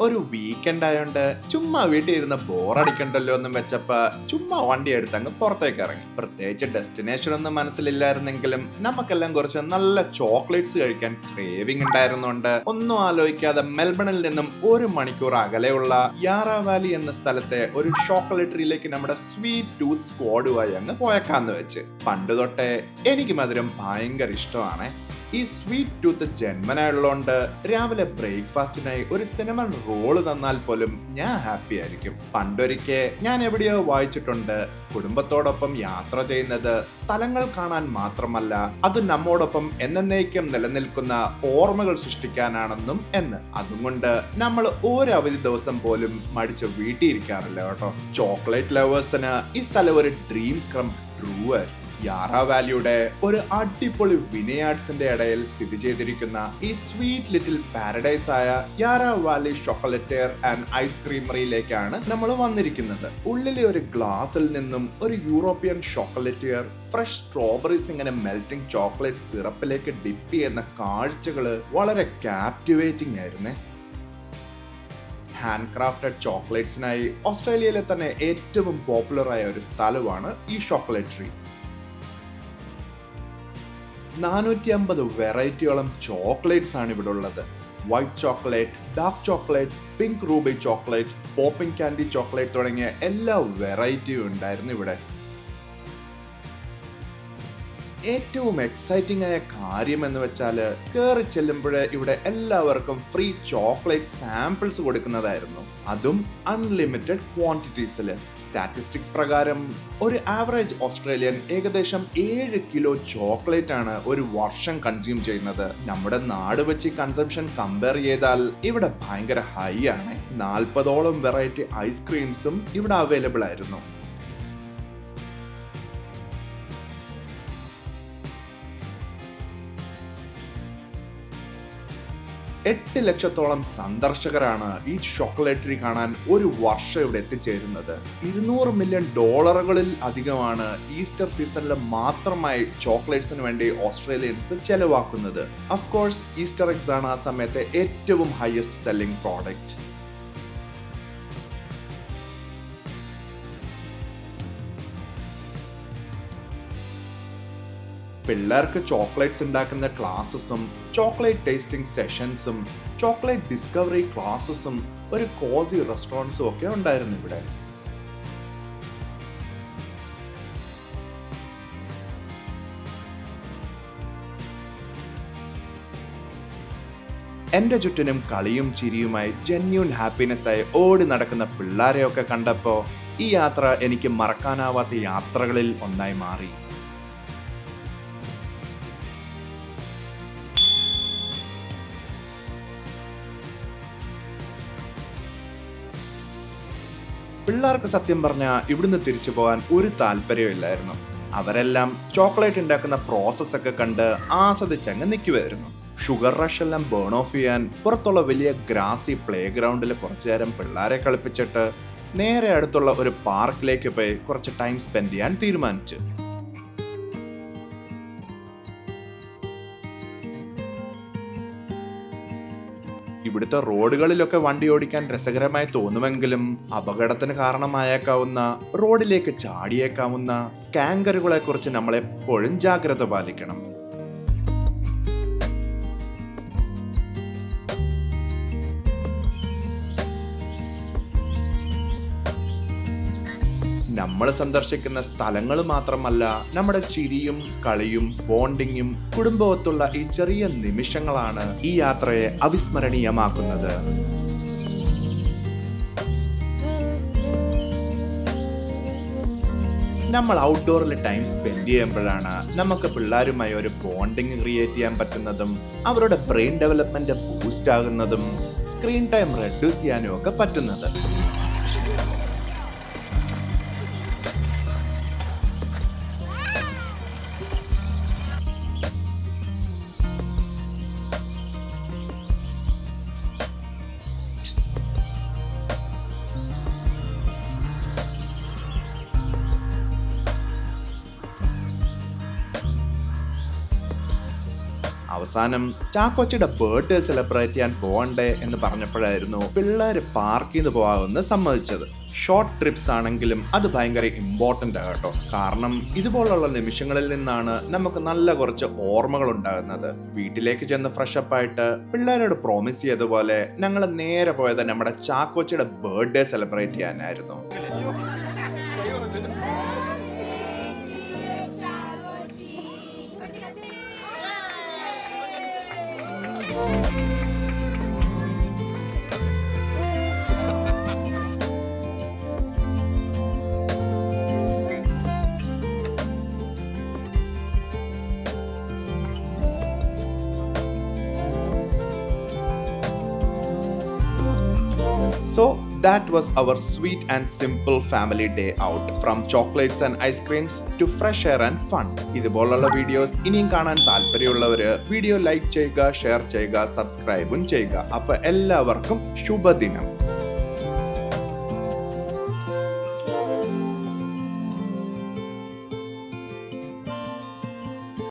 ഒരു വീക്കെൻഡ് ആയോണ്ട് ചുമ്മാ വീട്ടിൽ ഇരുന്ന് ബോറടിക്കണ്ടല്ലോ എന്നും വെച്ചപ്പോ ചുമ്മാ വണ്ടി എടുത്ത് അങ്ങ് പുറത്തേക്ക് ഇറങ്ങി. പ്രത്യേകിച്ച് ഡെസ്റ്റിനേഷൻ ഒന്നും മനസ്സിലില്ലായിരുന്നെങ്കിലും നമുക്കെല്ലാം കുറച്ച് നല്ല ചോക്ലേറ്റ്സ് കഴിക്കാൻ ക്രേവിംഗ് ഉണ്ടായിരുന്നുകൊണ്ട് ഒന്നും ആലോചിക്കാതെ മെൽബണിൽ നിന്നും 1 മണിക്കൂർ അകലെയുള്ള യാറ വാലി എന്ന സ്ഥലത്തെ ഒരു ചോക്ലേറ്ററിയിലേക്ക് നമ്മുടെ സ്വീറ്റ് ടൂത്ത് സ്ക്വാഡുമായി അങ്ങ് പോയേക്കാന്ന് വെച്ച്. പണ്ട് തൊട്ടേ എനിക്ക് മധുരം ഭയങ്കര ഇഷ്ടമാണ്. ഈ സ്വീറ്റ് ടൂത്ത് ജന്മനായുള്ളതുകൊണ്ട് രാവിലെ ബ്രേക്ക്ഫാസ്റ്റിനായി ഒരു സിനമൺ റോള് തന്നാൽ പോലും ഞാൻ ഹാപ്പി ആയിരിക്കും. പണ്ടൊരിക്കെ ഞാൻ എവിടെയോ വായിച്ചിട്ടുണ്ട്, കുടുംബത്തോടൊപ്പം യാത്ര ചെയ്യുന്നത് സ്ഥലങ്ങൾ കാണാൻ മാത്രമല്ല, അത് നമ്മോടൊപ്പം എന്നേക്കും നിലനിൽക്കുന്ന ഓർമ്മകൾ സൃഷ്ടിക്കാനാണെന്നും എന്ന്. അതുകൊണ്ട് നമ്മൾ ഒരു അവധി ദിവസം പോലും മടിച്ച് വീട്ടിൽ ഇരിക്കാറില്ല കേട്ടോ. ചോക്ലേറ്റ് ലവേഴ്സിന് ഈ സ്ഥലം ഒരു ഡ്രീം കം ട്രൂ ആയിരിക്കും. യാറ വാലിയുടെ ഒരു അടിപൊളി വിനയാർഡ്സിന്റെ ഇടയിൽ സ്ഥിതി ചെയ്തിരിക്കുന്ന ഈ സ്വീറ്റ് ലിറ്റിൽ പാരഡൈസ് ആയ യാറ വാലി ചോക്ലേറ്റർ ആൻഡ് ഐസ്ക്രീമറിയിലേക്കാണ് നമ്മൾ വന്നിരിക്കുന്നത്. ഉള്ളിലെ ഒരു ഗ്ലാസിൽ നിന്നും ഒരു യൂറോപ്യൻ ചോക്ലേറ്റർ ഫ്രഷ് സ്ട്രോബെറീസ് ഇങ്ങനെ മെൽറ്റിംഗ് ചോക്ലേറ്റ് സിറപ്പിലേക്ക് ഡിപ്പ് ചെയ്യുന്ന കാഴ്ചകള് വളരെ ക്യാപ്റ്റിവേറ്റിംഗ് ആയിരുന്നേ. ഹാൻഡ് ക്രാഫ്റ്റഡ് ചോക്ലേറ്റ്സിനായി ഓസ്ട്രേലിയയിലെ തന്നെ ഏറ്റവും പോപ്പുലർ ആയ ഒരു സ്ഥലമാണ് ഈ ചോക്ലേറ്ററി. 450 വെറൈറ്റിയോളം ചോക്ലേറ്റ്സ് ആണ് ഇവിടെ ഉള്ളത്. White chocolate, dark chocolate, pink Ruby chocolate, popping candy chocolate തുടങ്ങിയ എല്ലാ വെറൈറ്റിയും ഉണ്ടായിരുന്നു ഇവിടെ. ഏറ്റവും എക്സൈറ്റിംഗ് ആയ കാര്യം എന്ന് വെച്ചാല് കയറി ചെല്ലുമ്പോഴേ ഇവിടെ എല്ലാവർക്കും ഫ്രീ ചോക്ലേറ്റ് സാമ്പിൾസ് കൊടുക്കുന്നതായിരുന്നു. അതും അൺലിമിറ്റഡ് ക്വാണ്ടിറ്റീസില്. സ്റ്റാറ്റിസ്റ്റിക്സ് പ്രകാരം ഒരു ആവറേജ് ഓസ്ട്രേലിയൻ ഏകദേശം 7 കിലോ ചോക്ലേറ്റ് ആണ് ഒരു വർഷം കൺസ്യൂം ചെയ്യുന്നത്. നമ്മുടെ നാട് വെച്ച് കൺസംഷൻ കമ്പയർ ചെയ്താൽ ഇവിടെ ഭയങ്കര ഹൈ ആണ്. 40ഓളം വെറൈറ്റി ഐസ്ക്രീംസും ഇവിടെ അവൈലബിൾ ആയിരുന്നു. 8 ലക്ഷത്തോളം സന്ദർശകരാണ് ഈ ചോക്ലേറ്ററി കാണാൻ ഒരു വർഷം ഇവിടെ എത്തിച്ചേരുന്നത്. $200 മില്യൺ അധികമാണ് ഈസ്റ്റർ സീസണിൽ മാത്രമായി ചോക്ലേറ്റ്സിന് വേണ്ടി ഓസ്ട്രേലിയൻസ് ചെലവാക്കുന്നത്. അഫ്കോഴ്സ് ഈസ്റ്റർ എഗ്സ് ആണ് ആ സമയത്തെ ഏറ്റവും ഹയസ്റ്റ് സെല്ലിംഗ് പ്രോഡക്റ്റ്. പിള്ളേർക്ക് ചോക്ലേറ്റ്സ് ഉണ്ടാക്കുന്ന ക്ലാസ്സസും ചോക്ലേറ്റ് ടേസ്റ്റിംഗ് സെഷൻസും ചോക്ലേറ്റ് ഡിസ്കവറി ക്ലാസ്സസും ഒരു കോസി റെസ്റ്റോറൻറ്റ്സും ഒക്കെ ഉണ്ടായിരുന്നു ഇവിടെ. എന്റെ ചുറ്റിനും കളിയും ചിരിയുമായി ജെന്യൂൻ ഹാപ്പിനെസ് ആയി ഓടി നടക്കുന്ന പിള്ളേരെയൊക്കെ കണ്ടപ്പോൾ ഈ യാത്ര എനിക്ക് മറക്കാനാവാത്ത യാത്രകളിൽ ഒന്നായി മാറി. പിള്ളേർക്ക് സത്യം പറഞ്ഞാൽ ഇവിടുന്ന് തിരിച്ചു പോകാൻ ഒരു താല്പര്യമില്ലായിരുന്നു. അവരെല്ലാം ചോക്ലേറ്റ് ഉണ്ടാക്കുന്ന പ്രോസസ് ഒക്കെ കണ്ട് ആസ്വദിച്ചങ്ങ് നിൽക്കുമായിരുന്നു. ഷുഗർ റഷ് എല്ലാം ബേൺ ഓഫ് ചെയ്യാൻ പുറത്തുള്ള വലിയ ഗ്രാസി പ്ലേ ഗ്രൗണ്ടിൽ കുറച്ചു നേരം പിള്ളേരെ കളിപ്പിച്ചിട്ട് നേരെ അടുത്തുള്ള ഒരു പാർക്കിലേക്ക് പോയി കുറച്ച് ടൈം സ്പെൻഡ് ചെയ്യാൻ തീരുമാനിച്ചു. ഇവിടുത്തെ റോഡുകളിലൊക്കെ വണ്ടി ഓടിക്കാൻ രസകരമായി തോന്നുമെങ്കിലും അപകടത്തിന് കാരണമായേക്കാവുന്ന, റോഡിലേക്ക് ചാടിയേക്കാവുന്ന കാങ്കറുകളെ കുറിച്ച് നമ്മൾ എപ്പോഴും ജാഗ്രത പാലിക്കണം. നമ്മൾ സന്ദർശിക്കുന്ന സ്ഥലങ്ങൾ മാത്രമല്ല, നമ്മുടെ ചിരിയും കളിയും ബോണ്ടിങ്ങും കുടുംബത്തുള്ള ഈ ചെറിയ നിമിഷങ്ങളാണ് ഈ യാത്രയെ അവിസ്മരണീയമാക്കുന്നത്. നമ്മൾ ഔട്ട്ഡോറിൽ ടൈം സ്പെൻഡ് ചെയ്യുമ്പോഴാണ് നമുക്ക് പിള്ളേരുമായി ഒരു ബോണ്ടിങ് ക്രിയേറ്റ് ചെയ്യാൻ പറ്റുന്നതും അവരുടെ ബ്രെയിൻ ഡെവലപ്മെന്റ് ബൂസ്റ്റ് ആകുന്നതും സ്ക്രീൻ ടൈം റെഡ്യൂസ് ചെയ്യാനും ഒക്കെ പറ്റുന്നത്. അവസാനം ചാക്കോച്ചിയുടെ ബർത്ത്ഡേ സെലിബ്രേറ്റ് ചെയ്യാൻ പോകണ്ടേ എന്ന് പറഞ്ഞപ്പോഴായിരുന്നു പിള്ളേര് പാർക്കിൽ നിന്ന് പോകാമെന്ന് സമ്മതിച്ചത്. ഷോർട്ട് ട്രിപ്സ് ആണെങ്കിലും അത് ഭയങ്കര ഇമ്പോർട്ടൻ്റ് ആകട്ടോ. കാരണം ഇതുപോലുള്ള നിമിഷങ്ങളിൽ നിന്നാണ് നമുക്ക് നല്ല കുറച്ച് ഓർമ്മകൾ ഉണ്ടാകുന്നത്. വീട്ടിലേക്ക് ചെന്ന് ഫ്രഷപ്പ് ആയിട്ട് പിള്ളേരോട് പ്രോമിസ് ചെയ്തതുപോലെ ഞങ്ങൾ നേരെ പോയത് നമ്മുടെ ചാക്കോച്ചിയുടെ ബർത്ത്ഡേ സെലിബ്രേറ്റ് ചെയ്യാനായിരുന്നു. So that was our sweet and simple family day out. From chocolates and ice creams to fresh air and fun. ഇതുപോലുള്ള വീഡിയോസ് ഇനിയും കാണാൻ താല്പര്യമുള്ളവര് വീഡിയോ ലൈക്ക് ചെയ്യുക, ഷെയർ ചെയ്യുക, സബ്സ്ക്രൈബും ചെയ്യുക. അപ്പൊ എല്ലാവർക്കും ശുഭദിനം.